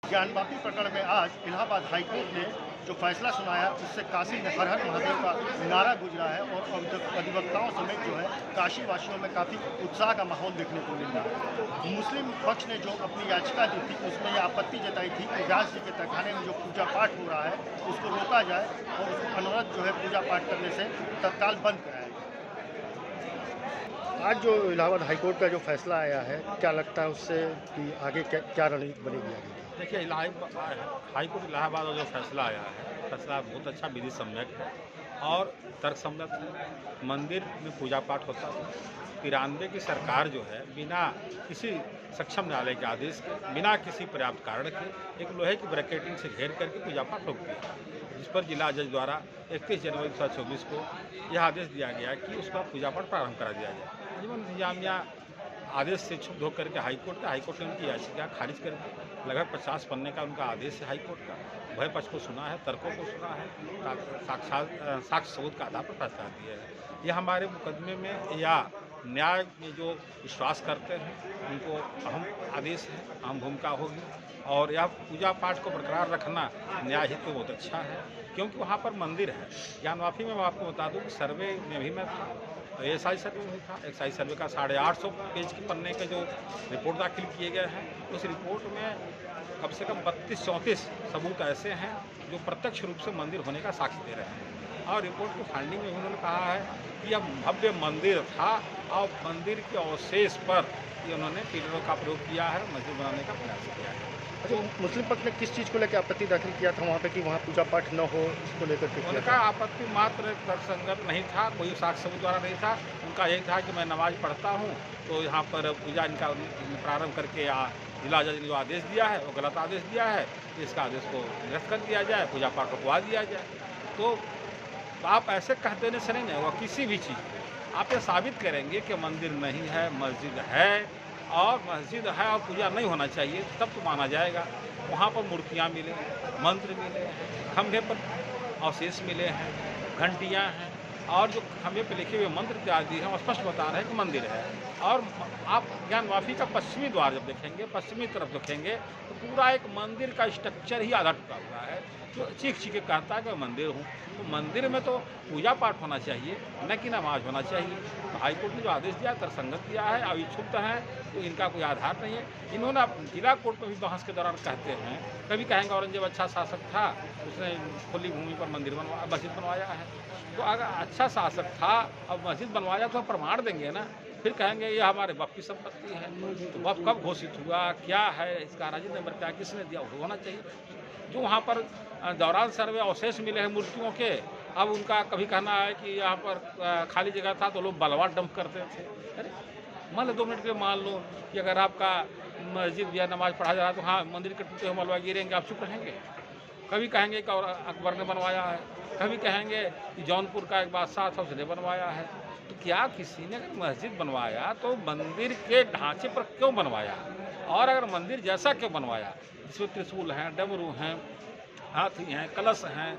ज्ञानवापी प्रकरण में आज इलाहाबाद हाईकोर्ट ने जो फैसला सुनाया उससे काशी में हर हर महादेव का नारा गुजरा है और अधिवक्ताओं समेत जो है काशी वासियों में काफ़ी उत्साह का माहौल देखने को मिल रहा है। मुस्लिम पक्ष ने जो अपनी याचिका दी थी उसमें यह आपत्ति जताई थी कि व्यास जी के तहखाने में जो पूजा पाठ हो रहा है उसको रोका जाए और उसको अनवरत जो है पूजा पाठ करने से तत्काल बंद कराया जाए। आज जो इलाहाबाद हाईकोर्ट का जो फैसला आया है, क्या लगता है उससे कि आगे क्या रणनीति बनेगी आगे? देखिए, हाईकोर्ट इलाहाबाद का जो फैसला आया है, फैसला बहुत अच्छा, विधि सम्यक है और तर्कसम्मत है। मंदिर में पूजा पाठ होता है। 93 की सरकार जो है बिना किसी सक्षम न्यायालय के आदेश के, बिना किसी पर्याप्त कारण के एक लोहे की ब्रैकेटिंग से घेर करके पूजा पाठ रोक दिया, जिस पर जिला जज द्वारा 31 जनवरी 2024 को यह आदेश दिया गया कि उसका पूजा पाठ प्रारंभ करा दिया जाए। जीवन इंतजामिया आदेश से क्षुब्ध होकर के हाईकोर्ट ने उनकी याचिका खारिज कर दी। लगभग 50 पन्ने का उनका आदेश है हाईकोर्ट का। उभय पक्ष को सुना है, तर्कों को सुना है, साक्ष्य सबूत का आधार पर फैसला दिया है। यह हमारे मुकदमे में या न्याय में जो विश्वास करते हैं उनको अहम आदेश है, अहम भूमिका होगी और यह पूजा पाठ को बरकरार रखना न्याय हित में बहुत अच्छा है, क्योंकि वहाँ पर मंदिर है। ज्ञानवापी में मैं आपको बता दूँ कि सर्वे में भी मैं था, एएसआई सर्वे में था। एएसआई सर्वे का 850 पेज के पन्ने के जो रिपोर्ट दाखिल किए गए हैं, उस रिपोर्ट में कम से कम 32-34 सबूत ऐसे हैं जो प्रत्यक्ष रूप से मंदिर होने का साक्ष्य दे रहे हैं। और रिपोर्ट की फाइंडिंग में उन्होंने कहा है कि यह भव्य मंदिर था और मंदिर के अवशेष पर उन्होंने पिलरों का प्रयोग किया है, मस्जिद बनाने का प्रयास किया है। अच्छा, मुस्लिम पक्ष ने किस चीज़ को लेकर आपत्ति दाखिल किया था वहाँ पे कि वहाँ पूजा पाठ न हो, इसको लेकर के? उनका आपत्ति मात्र तर्कसंगत नहीं था, कोई साक्ष्य सबूत द्वारा नहीं था। उनका यही था कि मैं नमाज पढ़ता हूँ तो यहाँ पर पूजा इनका प्रारंभ करके या जिला जज ने जो आदेश दिया है वो गलत आदेश दिया है, इसका आदेश को निरस्त कर दिया जाए, पूजा पाठ रुकवा दिया जाए। तो आप ऐसे कह देने से नहीं होगा। किसी भी चीज़ आप ये साबित करेंगे कि मंदिर नहीं है, मस्जिद है और मस्जिद है और पूजा नहीं होना चाहिए, तब तो माना जाएगा। वहाँ पर मूर्तियाँ मिले, मंत्र मिले, खंभे पर अवशेष मिले हैं, घंटियाँ हैं और जो खंभे पर लिखे हुए मंत्र इत्यादि हैं वो स्पष्ट बता रहे हैं कि मंदिर है। और आप ज्ञानवापी का पश्चिमी द्वार जब देखेंगे, पश्चिमी तरफ देखेंगे तो पूरा एक मंदिर का स्ट्रक्चर ही आधा टूटा हुआ है, जो चीख के कहता है कि मैं मंदिर हूँ। तो मंदिर में तो पूजा पाठ होना चाहिए, न कि नमाज होना चाहिए। तो हाईकोर्ट ने जो आदेश दिया तर्कसंगत दिया है, अब इच्छुक है तो इनका कोई आधार नहीं है। इन्होंने जिला कोर्ट में भी बहस के दौरान कहते हैं, कभी कहेंगे औरंगजेब अच्छा शासक था, उसने खुली भूमि पर मस्जिद बनवाया है। तो अगर अच्छा शासक था अब मस्जिद बनवाया तो प्रमाण देंगे ना। फिर कहेंगे ये हमारे बाप की संपत्ति है, तो बाप कब घोषित हुआ, क्या है इसका राजी नंबर, क्या किसने दिया, होना चाहिए। जो वहाँ पर दौरान सर्वे अवशेष मिले हैं मूर्तियों के, अब उनका कभी कहना है कि यहाँ पर खाली जगह था तो लोग बलवा डंप करते थे। अरे मान लो 2 मिनट के मान लो कि अगर आपका मस्जिद या नमाज पढ़ा जा रहा है तो हाँ मंदिर के टूटे हुए मलबा गिरेंगे, आप चुप रहेंगे? कभी कहेंगे कि और अकबर ने बनवाया है, कभी कहेंगे कि जौनपुर का एक बादशाह था उसने बनवाया है। तो क्या किसी ने अगर मस्जिद बनवाया तो मंदिर के ढांचे पर क्यों बनवाया, और अगर मंदिर जैसा क्यों बनवाया, जिसमें त्रिशूल हैं, डमरू हैं, हाथी हैं, कलश हैं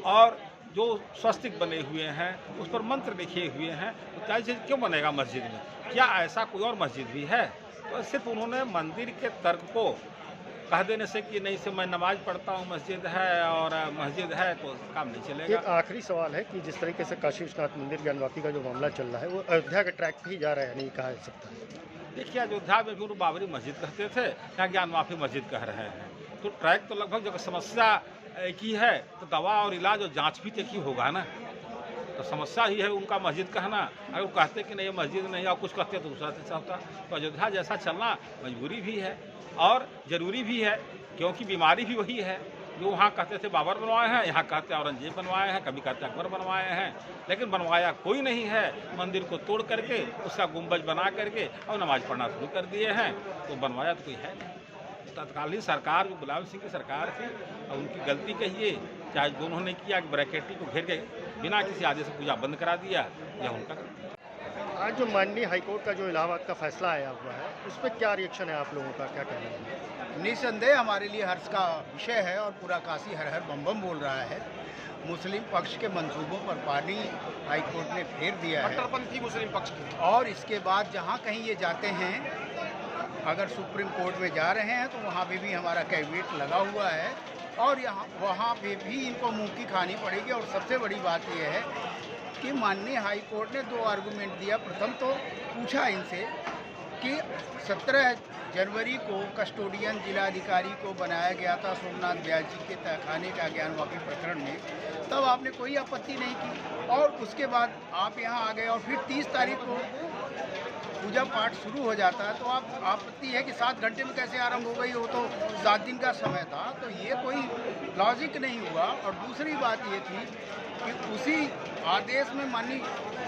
और जो स्वस्तिक बने हुए हैं उस पर मंत्र लिखे हुए हैं, तो क्या चीज़ क्यों बनेगा मस्जिद में? क्या ऐसा कोई और मस्जिद भी है? तो सिर्फ उन्होंने मंदिर के तर्क को कह देने से कि नहीं से मैं नमाज पढ़ता हूँ, मस्जिद है और मस्जिद है तो काम नहीं चलेगा। एक आखिरी सवाल है कि जिस तरीके से काशी विश्वनाथ मंदिर ज्ञानवापी का जो मामला चल रहा है वो अयोध्या के ट्रैक पे ही जा रहा है, नहीं कहा जा सकता है? देखिए, अयोध्या में भी बाबरी मस्जिद कहते थे, यहाँ ज्ञानवापी मस्जिद कह रहे हैं। तो ट्रैक तो लगभग जब समस्या एक ही है तो दवा और इलाज और जांच भी एक ही होगा ना। तो समस्या ही है उनका मस्जिद कहना। अगर वो कहते कि नहीं ये मस्जिद नहीं और कुछ कहते तो दूसरा जैसा होता। तो अयोध्या जैसा चलना मजबूरी भी है और ज़रूरी भी है, क्योंकि बीमारी भी वही है। जो वहाँ कहते थे बाबर बनवाए हैं, यहाँ कहते औरंगजेब बनवाए हैं, कभी कहते अकबर बनवाए हैं, लेकिन बनवाया कोई नहीं है। मंदिर को तोड़ करके उसका गुंबज बना करके और नमाज पढ़ना शुरू कर दिए हैं, तो बनवाया तो कोई है नहीं। तत्कालीन सरकार जो गुलाम सिंह की सरकार थी और उनकी गलती कहिए, चाहे जो उन्होंने किया ब्रैकेटी को घेर के बिना किसी आदेश से पूजा बंद करा दिया, यह उनका। आज जो माननीय हाईकोर्ट का जो इलाहाबाद का फैसला आया हुआ है उस पर क्या रिएक्शन है आप लोगों का, क्या कहना है? निसंदेह हमारे लिए हर्ष का विषय है और पूरा काशी हर हर बम बम बोल रहा है। मुस्लिम पक्ष के मंसूबों पर पानी हाईकोर्ट ने फेर दिया है, कट्टरपंथी मुस्लिम पक्ष की। और इसके बाद जहाँ कहीं ये जाते हैं अगर सुप्रीम कोर्ट में जा रहे हैं तो वहाँ पे भी हमारा कैविएट लगा हुआ है और यहाँ वहाँ पे भी इनको मुँह की खानी पड़ेगी। और सबसे बड़ी बात यह है कि माननीय हाई कोर्ट ने 2 आर्गूमेंट दिया। प्रथम तो पूछा इनसे कि 17 जनवरी को कस्टोडियन जिलाधिकारी को बनाया गया था सोमनाथ व्यास जी के तहखाने का ज्ञानवापी प्रकरण में, तब आपने कोई आपत्ति नहीं की और उसके बाद आप यहाँ आ गए और फिर 30 तारीख को पूजा पाठ शुरू हो जाता है तो आप आपत्ति है कि 7 घंटे में कैसे आरंभ हो गई, वो तो 7 दिन का समय था, तो ये कोई लॉजिक नहीं हुआ। और दूसरी बात ये थी कि उसी आदेश में माननीय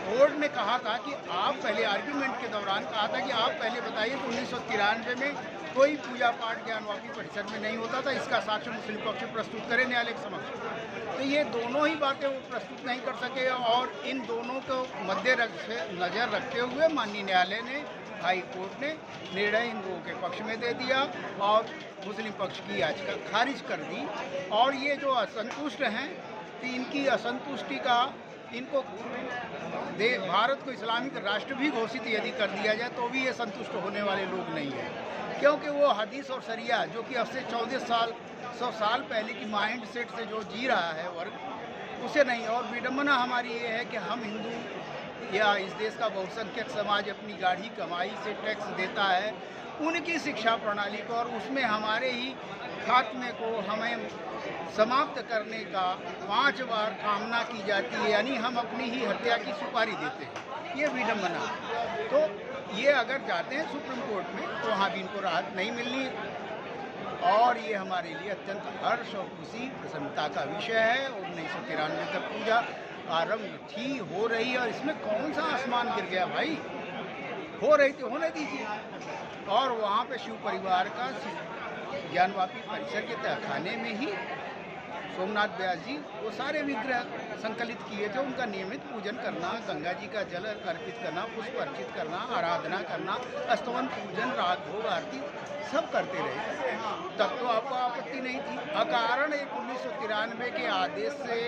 कोर्ट ने कहा था कि आप पहले आर्ग्यूमेंट के दौरान कहा था कि आप पहले बताइए कि 1993 में कोई पूजा पाठ ज्ञानवापी परिसर में नहीं होता था, इसका साक्ष्य मुस्लिम पक्ष प्रस्तुत करें न्यायालय के समक्ष। तो ये दोनों ही बातें वो प्रस्तुत नहीं कर सके और इन दोनों को नज़र रखते हुए माननीय न्यायालय ने, हाई कोर्ट ने निर्णय इन लोगों के पक्ष में दे दिया और मुस्लिम पक्ष की याचिका खारिज कर दी। और ये जो असंतुष्ट हैं तो इनकी असंतुष्टि का इनको भारत को इस्लामिक राष्ट्र भी घोषित यदि कर दिया जाए तो भी ये संतुष्ट होने वाले लोग नहीं हैं, क्योंकि वो हदीस और शरिया जो कि अब से 100 साल पहले की माइंड सेट से जो जी रहा है वर्ग, उसे नहीं। और विडम्बना हमारी ये है कि हम हिंदू या इस देश का बहुसंख्यक समाज अपनी गाढ़ी कमाई से टैक्स देता है उनकी शिक्षा प्रणाली को, और उसमें हमारे ही खात्मे को हमें समाप्त करने का 5 बार कामना की जाती है, यानी हम अपनी ही हत्या की सुपारी देते हैं। ये विडम्बना। तो ये अगर जाते हैं सुप्रीम कोर्ट में तो वहाँ भी इनको राहत नहीं मिलनी और ये हमारे लिए अत्यंत हर्ष और खुशी प्रसन्नता का विषय है। 1993 तक पूजा आरंभ हो रही है और इसमें कौन सा आसमान गिर गया भाई, हो रही थी होने दीजिए। और वहाँ पे शिव परिवार का ज्ञानवापी परिसर के तहखाने में ही सोमनाथ व्यास जी वो सारे विग्रह संकलित किए थे, उनका नियमित पूजन करना, गंगा जी का जल अर्पित करना, पुष्प अर्पित करना, आराधना करना, स्तवन पूजन, राग भोग आरती सब करते रहे, तब तो आपको आपत्ति नहीं थी। अकारण एक 1993 के आदेश से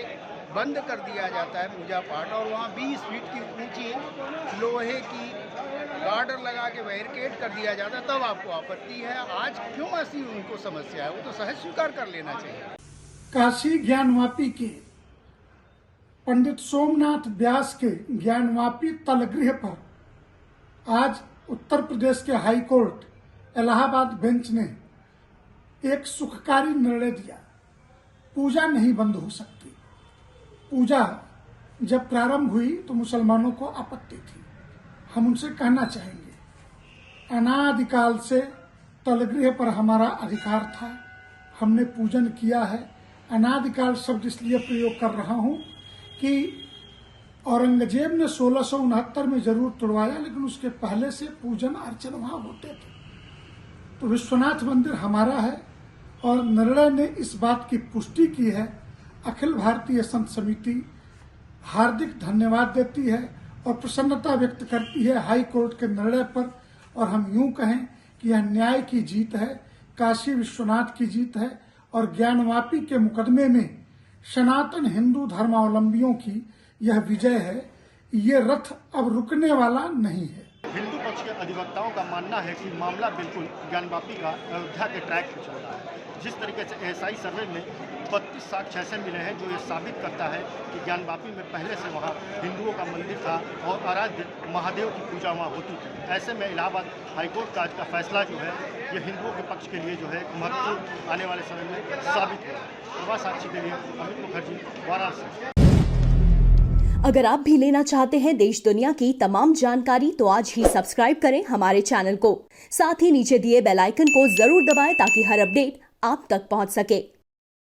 बंद कर दिया जाता है पूजा पाठ और वहाँ 20 फीट की ऊंची लोहे की गार्डर लगा के बैरिकेड कर दिया जाता है, तब आपको आपत्ति है। आज क्यों ऐसी उनको समस्या है, वो तो सहज स्वीकार कर लेना चाहिए। काशी ज्ञानवापी के पंडित सोमनाथ व्यास के ज्ञानवापी तलगृह पर आज उत्तर प्रदेश के हाई कोर्ट इलाहाबाद बेंच ने एक सुखकारी निर्णय दिया। पूजा नहीं बंद हो सकती। पूजा जब प्रारंभ हुई तो मुसलमानों को आपत्ति थी। हम उनसे कहना चाहेंगे, अनादिकाल से तलगृह पर हमारा अधिकार था, हमने पूजन किया है। अनादिकाल शब्द इसलिए प्रयोग कर रहा हूं कि औरंगजेब ने 1669 में जरूर तोड़वाया, लेकिन उसके पहले से पूजन अर्चन वहां होते थे। तो विश्वनाथ मंदिर हमारा है और निर्णय ने इस बात की पुष्टि की है। अखिल भारतीय संत समिति हार्दिक धन्यवाद देती है और प्रसन्नता व्यक्त करती है हाई कोर्ट के निर्णय पर। और हम यूं कहें कि यह न्याय की जीत है, काशी विश्वनाथ की जीत है और ज्ञानवापी के मुकदमे में सनातन हिंदू धर्मावलंबियों की यह विजय है। ये रथ अब रुकने वाला नहीं है। हिंदू पक्ष के अधिवक्ताओं का मानना है कि मामला बिल्कुल ज्ञानवापी का अयोध्या के ट्रैक पर चल रहा है। जिस तरीके से एएसआई सर्वे में 32 साक्ष्य ऐसे मिले हैं जो ये साबित करता है कि ज्ञानवापी में पहले से वहाँ हिंदुओं का मंदिर था और आराध्य महादेव की पूजा वहाँ होती थी। ऐसे में इलाहाबाद हाईकोर्ट का आज का फैसला जो है ये हिंदुओं के पक्ष के लिए जो है महत्वपूर्ण आने वाले समय में साबित हुआ। प्रभा साक्षी के लिए अमित मुखर्जी, वाराणसी। अगर आप भी लेना चाहते हैं देश दुनिया की तमाम जानकारी तो आज ही सब्सक्राइब करें हमारे चैनल को। साथ ही नीचे दिए बेल आइकन को जरूर दबाएं ताकि हर अपडेट आप तक पहुंच सके।